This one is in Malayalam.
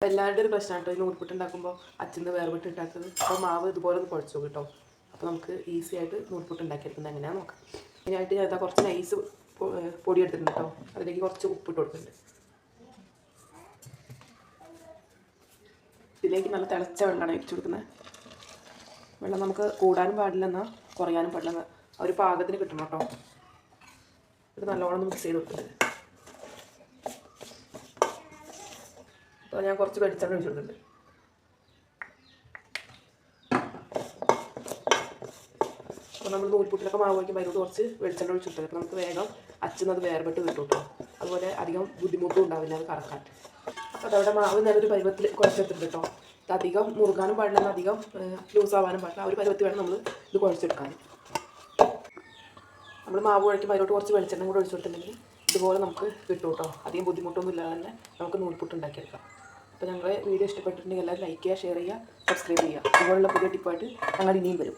എല്ലാവരുടെ ഒരു പ്രശ്നമാണ് കേട്ടോ ഈ നൂൽപുട്ട് ഉണ്ടാക്കുമ്പോൾ അച്ഛന് വേർപെട്ട് ഉണ്ടാക്കുന്നത്. അപ്പോൾ മാവ് ഇതുപോലെ ഒന്ന് കുഴച്ചു കേട്ടോ. അപ്പോൾ നമുക്ക് ഈസി ആയിട്ട് നൂൽപുട്ട് ഉണ്ടാക്കിയെടുക്കുന്നത് എങ്ങനെയാണെന്ന് നോക്കാം. അതിനായിട്ട് ഞാൻ കുറച്ച് നൈസ് പൊടി എടുത്തിട്ടുണ്ട് കേട്ടോ. അതിലേക്ക് കുറച്ച് ഉപ്പിട്ട് കൊടുക്കുന്നുണ്ട്. ഇതിലേക്ക് നല്ല തിളച്ച വെള്ളമാണ് ഒഴിച്ചു കൊടുക്കുന്നത്. വെള്ളം നമുക്ക് കൂടാനും പാടില്ല എന്നാൽ കുറയാനും പാടില്ല എന്നാൽ ആ ഒരു പാകത്തിന് കിട്ടണം കേട്ടോ. ഇത് നല്ലോണം മിക്സ് ചെയ്ത് കൊടുക്കുന്നുണ്ട്. അപ്പോൾ ഞാൻ കുറച്ച് വെളിച്ചെണ്ണ ഒഴിച്ചു കൊടുക്കുന്നുണ്ട്. അപ്പോൾ നമ്മൾ നൂൽപുട്ടിലൊക്കെ മാവ് വയ്ക്കുമ്പോൾ അതിനോട് കുറച്ച് വെളിച്ചെണ്ണ ഒഴിച്ചു കൊടുത്തത്. അപ്പോൾ നമുക്ക് വേഗം അച്ഛനത് വേർപെട്ട് കിട്ടും കേട്ടോ. അതുപോലെ അധികം ബുദ്ധിമുട്ടും ഉണ്ടാവില്ല അത് കറക്കാൻ. അപ്പോൾ അതവിടെ മാവ് ഞാനൊരു പരുവത്തിൽ കുഴച്ചെടുത്തിട്ടുണ്ട് കേട്ടോ. ഇത് അധികം മുറുകാനും പാടില്ല, അധികം ലൂസ് ആവാനും പാടില്ല. ആ ഒരു പരുവത്തിൽ വേണം നമ്മൾ ഇത് കുഴച്ചെടുക്കാൻ. നമ്മൾ മാവ് കുഴയ്ക്കുമ്പോൾ അതിലോട്ട് കുറച്ച് വെളിച്ചെണ്ണ കൂടെ ഒഴിച്ചു കൊടുത്തിട്ടുണ്ടെങ്കിൽ ഇതുപോലെ നമുക്ക് കിട്ടും കേട്ടോ. അധികം ബുദ്ധിമുട്ടൊന്നും ഇല്ലാതെ തന്നെ നമുക്ക് നൂൽപുട്ട് ഉണ്ടാക്കിയെടുക്കാം. അപ്പോൾ ഞങ്ങളുടെ വീഡിയോ ഇഷ്ടപ്പെട്ടിട്ടുണ്ടെങ്കിൽ എല്ലാവരും ലൈക്ക് ചെയ്യുക, ഷെയർ ചെയ്യുക, സബ്സ്ക്രൈബ് ചെയ്യുക. ഇതുപോലുള്ള പുതിയ ടിപ്പായിട്ട് ഞങ്ങൾ ഇനിയും വരും.